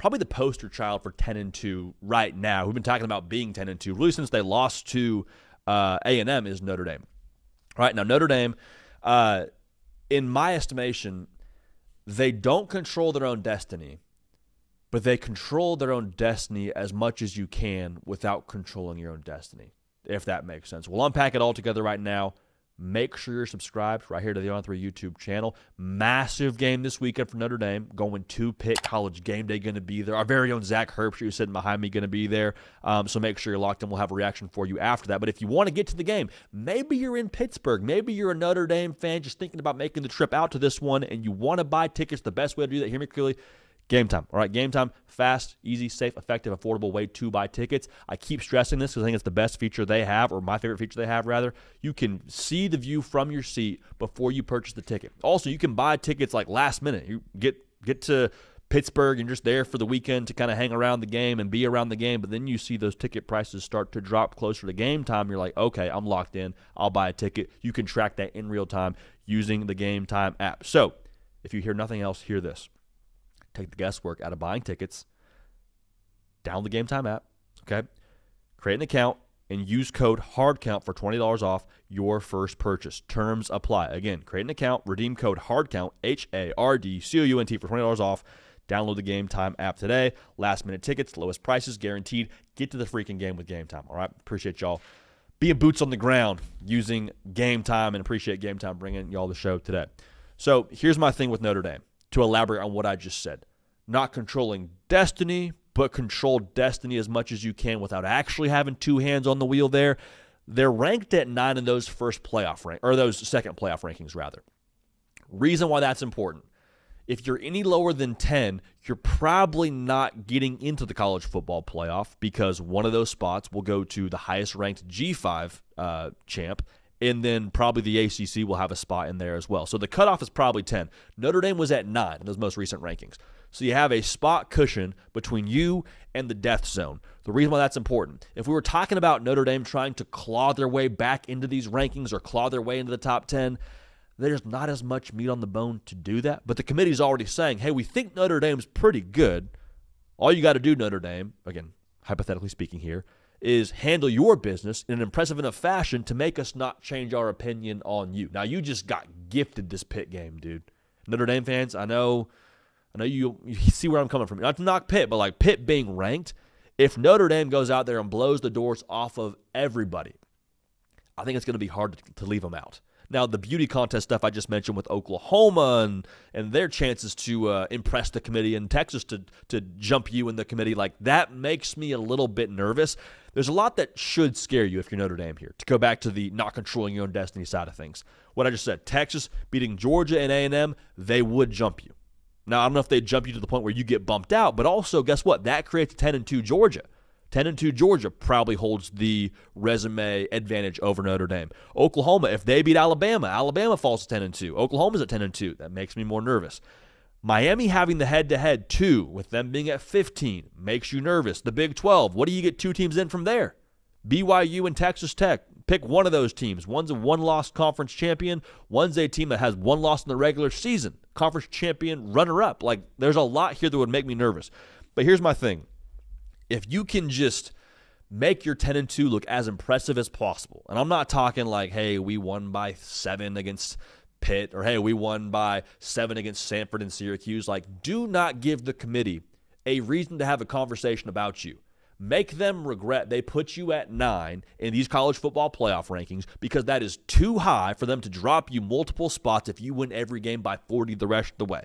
probably the poster child for 10-2 right now. We've been talking about being 10-2 really since they lost to A&M is Notre Dame. All right, now Notre Dame, in my estimation, they don't control their own destiny, but they control their own destiny as much as you can without controlling your own destiny, if that makes sense. We'll unpack it all together right now. Make sure you're subscribed right here to the On3 YouTube channel. Massive game this weekend for Notre Dame. Going to Pitt. College game day going to be there. Our very own Zach Herbst, who's sitting behind me, going to be there. So make sure you're locked in. We'll have a reaction for you after that. But if you want to get to the game, maybe you're in Pittsburgh. Maybe you're a Notre Dame fan just thinking about making the trip out to this one, and you want to buy tickets. The best way to do that, hear me clearly, GameTime. All right, GameTime, fast, easy, safe, effective, affordable way to buy tickets. I keep stressing this because I think it's the best feature they have, or my favorite feature they have, rather. You can see the view from your seat before you purchase the ticket. Also, you can buy tickets like last minute. You get to Pittsburgh and just there for the weekend to kind of hang around the game and be around the game, but then you see those ticket prices start to drop closer to game time. You're like, okay, I'm locked in. I'll buy a ticket. You can track that in real time using the GameTime app. So if you hear nothing else, hear this. Take the guesswork out of buying tickets. Download the GameTime app, okay? Create an account and use code HARDCOUNT for $20 off your first purchase. Terms apply. Again, create an account, redeem code HARDCOUNT, HARDCOUNT for $20 off. Download the GameTime app today. Last minute tickets, lowest prices guaranteed. Get to the freaking game with GameTime, all right? Appreciate y'all being boots on the ground using GameTime, and appreciate GameTime bringing y'all the show today. So here's my thing with Notre Dame. To elaborate on what I just said. Not controlling destiny, but control destiny as much as you can without actually having two hands on the wheel there. They're ranked at 9 in those second playoff rankings, rather. Reason why that's important. If you're any lower than 10, you're probably not getting into the college football playoff because one of those spots will go to the highest ranked G5 champ, and then probably the ACC will have a spot in there as well. So the cutoff is probably 10. Notre Dame was at 9 in those most recent rankings. So you have a spot cushion between you and the death zone. The reason why that's important, if we were talking about Notre Dame trying to claw their way back into these rankings or claw their way into the top 10, there's not as much meat on the bone to do that. But the committee's already saying, hey, we think Notre Dame's pretty good. All you got to do, Notre Dame, again, hypothetically speaking here, is handle your business in an impressive enough fashion to make us not change our opinion on you. Now, you just got gifted this Pitt game, dude. Notre Dame fans, I know you see where I'm coming from. Not to knock Pitt, but like Pitt being ranked, if Notre Dame goes out there and blows the doors off of everybody, I think it's going to be hard to leave them out. Now, the beauty contest stuff I just mentioned with Oklahoma and their chances to impress the committee, and Texas to jump you in the committee, like that makes me a little bit nervous. There's a lot that should scare you if you're Notre Dame here. To go back to the not controlling your own destiny side of things. What I just said, Texas beating Georgia and A&M, they would jump you. Now, I don't know if they jump you to the point where you get bumped out, but also, guess what? That creates 10-2 Georgia. 10-2 Georgia probably holds the resume advantage over Notre Dame. Oklahoma, if they beat Alabama, Alabama falls to 10-2. Oklahoma's at 10-2. That makes me more nervous. Miami having the head-to-head, too, with them being at 15, makes you nervous. The Big 12, what do you get two teams in from there? BYU and Texas Tech. Pick one of those teams. One's a one-loss conference champion. One's a team that has one loss in the regular season. Conference champion, runner-up. Like, there's a lot here that would make me nervous. But here's my thing. If you can just make your 10-2 look as impressive as possible, and I'm not talking like, hey, we won by 7 against Pitt, or hey, we won by 7 against Samford and Syracuse. Like, do not give the committee a reason to have a conversation about you. Make them regret they put you at 9 in these college football playoff rankings, because that is too high for them to drop you multiple spots if you win every game by 40 the rest of the way.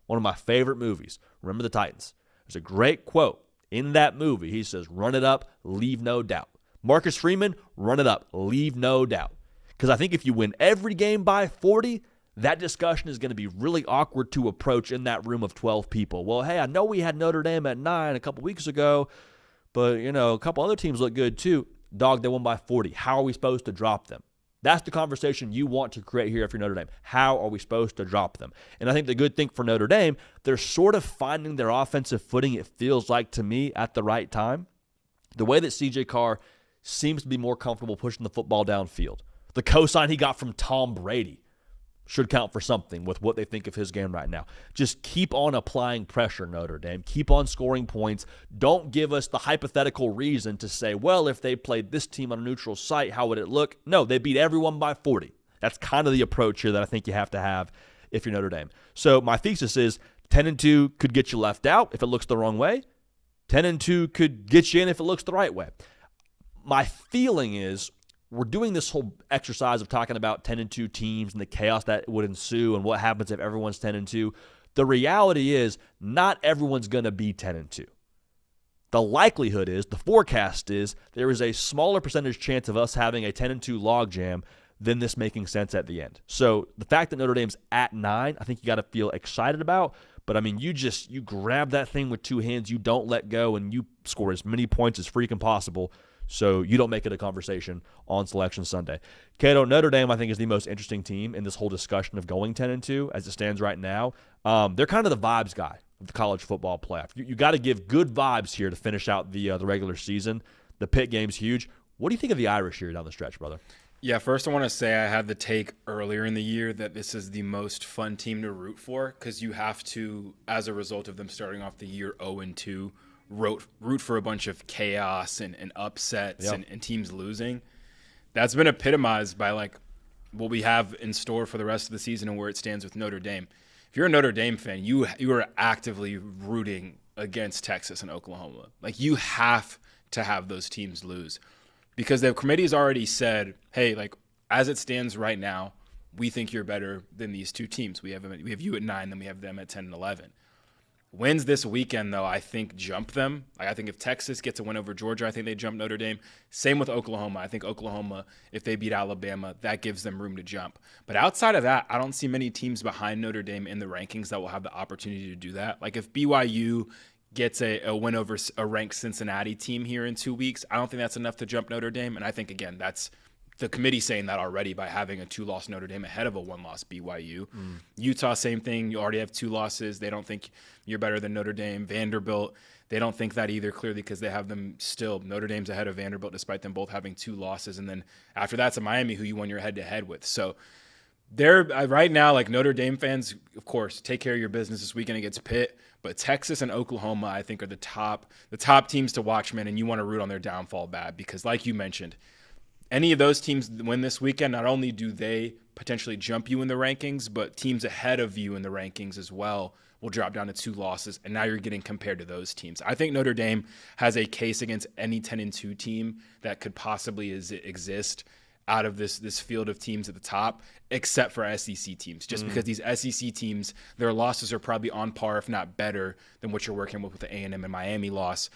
One of my favorite movies, Remember the Titans. There's a great quote in that movie. He says, run it up, leave no doubt. Marcus Freeman, run it up, leave no doubt. Because I think if you win every game by 40, that discussion is going to be really awkward to approach in that room of 12 people. Well, hey, I know we had Notre Dame at 9 a couple weeks ago, but, a couple other teams look good too. Dog, they won by 40. How are we supposed to drop them? That's the conversation you want to create here if you're Notre Dame. How are we supposed to drop them? And I think the good thing for Notre Dame, they're sort of finding their offensive footing, it feels like to me, at the right time. The way that CJ Carr seems to be more comfortable pushing the football downfield. The cosign he got from Tom Brady. should count for something with what they think of his game right now. Just keep on applying pressure, Notre Dame. Keep on scoring points. Don't give us the hypothetical reason to say, well, if they played this team on a neutral site, how would it look? No, they beat everyone by 40. That's kind of the approach here that I think you have to have if you're Notre Dame. So my thesis is 10-2 could get you left out if it looks the wrong way. 10-2 could get you in if it looks the right way. My feeling is we're doing this whole exercise of talking about 10-2 teams and the chaos that would ensue and what happens if everyone's 10-2. The reality is not everyone's going to be 10-2. The likelihood is, the forecast is, there is a smaller percentage chance of us having a 10-2 logjam than this making sense at the end. So the fact that Notre Dame's at 9, I think you got to feel excited about. But, I mean, you grab that thing with two hands, you don't let go, and you score as many points as freaking possible so you don't make it a conversation on Selection Sunday. Cato, Notre Dame, I think, is the most interesting team in this whole discussion of going 10-2 as it stands right now. They're kind of the vibes guy of the college football playoff. You got to give good vibes here to finish out the regular season. The Pitt game's huge. What do you think of the Irish here down the stretch, brother? Yeah, first I want to say I had the take earlier in the year that this is the most fun team to root for because you have to, as a result of them starting off the year 0-2, root for a bunch of chaos and upsets and teams losing. That's been epitomized by like what we have in store for the rest of the season and where it stands with Notre Dame. If you're a Notre Dame fan, you are actively rooting against Texas and Oklahoma. Like you have to have those teams lose because the committee has already said, hey, like as it stands right now, we think you're better than these two teams. We have you at 9, then we have them at 10 and 11. Wins this weekend, though, I think jump them. I think if Texas gets a win over Georgia, I think they jump Notre Dame. Same with Oklahoma. I think Oklahoma, if they beat Alabama, that gives them room to jump. But outside of that, I don't see many teams behind Notre Dame in the rankings that will have the opportunity to do that. Like if BYU gets a win over a ranked Cincinnati team here in 2 weeks, I don't think that's enough to jump Notre Dame. And I think, again, that's the committee saying that already by having a 2-loss Notre Dame ahead of a 1-loss BYU. Utah, same thing. You already have 2 losses. They don't think you're better than Notre Dame. Vanderbilt, they don't think that either, clearly, because they have them still. Notre Dame's ahead of Vanderbilt despite them both having 2 losses. And then after that's a Miami who you won your head-to-head with. So they're right now, like Notre Dame fans, of course, take care of your business this weekend against Pitt. But Texas and Oklahoma, I think, are the top teams to watch, man, and you want to root on their downfall bad because, like you mentioned, any of those teams win this weekend, not only do they potentially jump you in the rankings, but teams ahead of you in the rankings as well will drop down to 2 losses, and now you're getting compared to those teams. I think Notre Dame has a case against any 10-2 team that could possibly exist out of this field of teams at the top, except for SEC teams. Just because these SEC teams, their losses are probably on par, if not better, than what you're working with the A&M and Miami loss.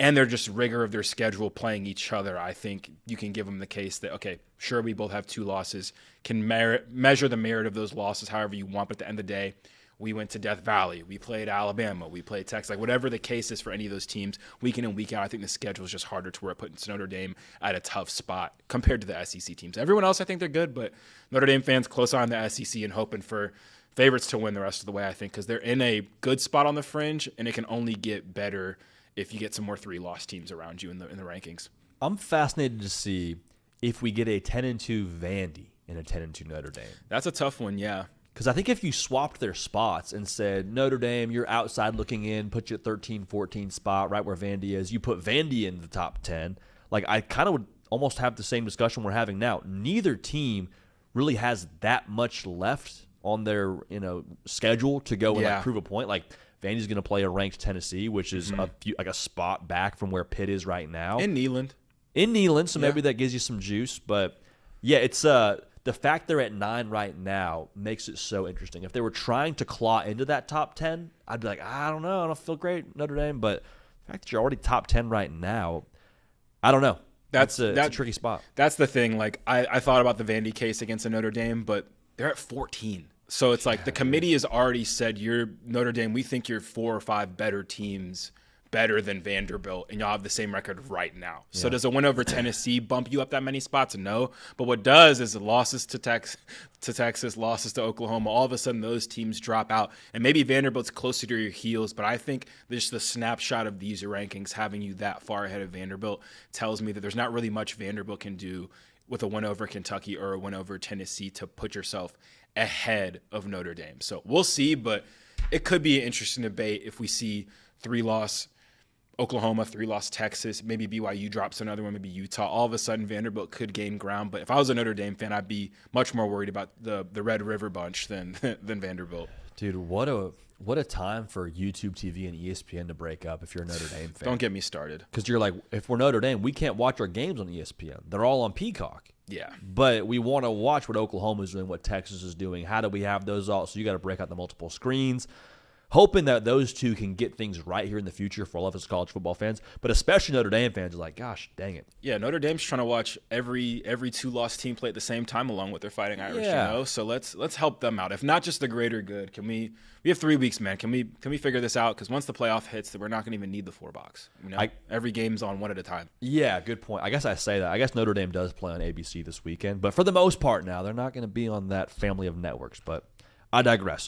And they're just rigor of their schedule playing each other. I think you can give them the case that, okay, sure, we both have 2 losses, can measure the merit of those losses however you want. But at the end of the day, we went to Death Valley. We played Alabama. We played Texas. Like whatever the case is for any of those teams, week in and week out, I think the schedule is just harder to where it puts Notre Dame at a tough spot compared to the SEC teams. Everyone else, I think they're good, but Notre Dame fans close on the SEC and hoping for favorites to win the rest of the way, I think, because they're in a good spot on the fringe, and it can only get better if you get some more 3-loss teams around you in the rankings. I'm fascinated to see if we get a 10-2 Vandy and a 10-2 Notre Dame. That's a tough one, yeah. Because I think if you swapped their spots and said, Notre Dame, you're outside looking in, put you at 13, 14 spot, right where Vandy is, you put Vandy in the top 10, like I kind of would almost have the same discussion we're having now. Neither team really has that much left on their schedule to go and like prove a point. Like Vandy's going to play a ranked Tennessee, which is a spot back from where Pitt is right now. In Neyland, so maybe that gives you some juice. But, yeah, it's the fact they're at 9 right now makes it so interesting. If they were trying to claw into that top 10, I'd be like, I don't know. I don't feel great, Notre Dame. But the fact that you're already top 10 right now, I don't know. That's a tricky spot. That's the thing. Like I thought about the Vandy case against the Notre Dame, but they're at 14. So it's like the committee has already said, you're Notre Dame, we think you're 4 or 5 better teams, better than Vanderbilt, and you'll have the same record right now. Yeah. So does a win over Tennessee bump you up that many spots? No. But what does is the losses to Texas, losses to Oklahoma, all of a sudden those teams drop out. And maybe Vanderbilt's closer to your heels, but I think just the snapshot of these rankings having you that far ahead of Vanderbilt tells me that there's not really much Vanderbilt can do with a win over Kentucky or a win over Tennessee to put yourself ahead of Notre Dame. So we'll see, but it could be an interesting debate if we see 3-loss Oklahoma, 3-loss Texas, maybe BYU drops another one, maybe Utah. All of a sudden, Vanderbilt could gain ground. But if I was a Notre Dame fan, I'd be much more worried about the Red River bunch than Vanderbilt. Dude, what a time for YouTube TV and ESPN to break up if you're a Notre Dame fan. Don't get me started. Because you're like, if we're Notre Dame, we can't watch our games on ESPN. They're all on Peacock. Yeah. But we want to watch what Oklahoma's doing, what Texas is doing. How do we have those all? So you got to break out the multiple screens. Hoping that those two can get things right here in the future for all of us college football fans, but especially Notre Dame fans are like, gosh, dang it. Yeah, Notre Dame's trying to watch every 2-loss team play at the same time along with their Fighting Irish, So let's help them out. If not just the greater good, we have 3 weeks, man. Can we figure this out? Because once the playoff hits, we're not going to even need the 4-box. Every game's on one at a time. Yeah, good point. I guess I say that. I guess Notre Dame does play on ABC this weekend, but for the most part now, they're not going to be on that family of networks, but I digress.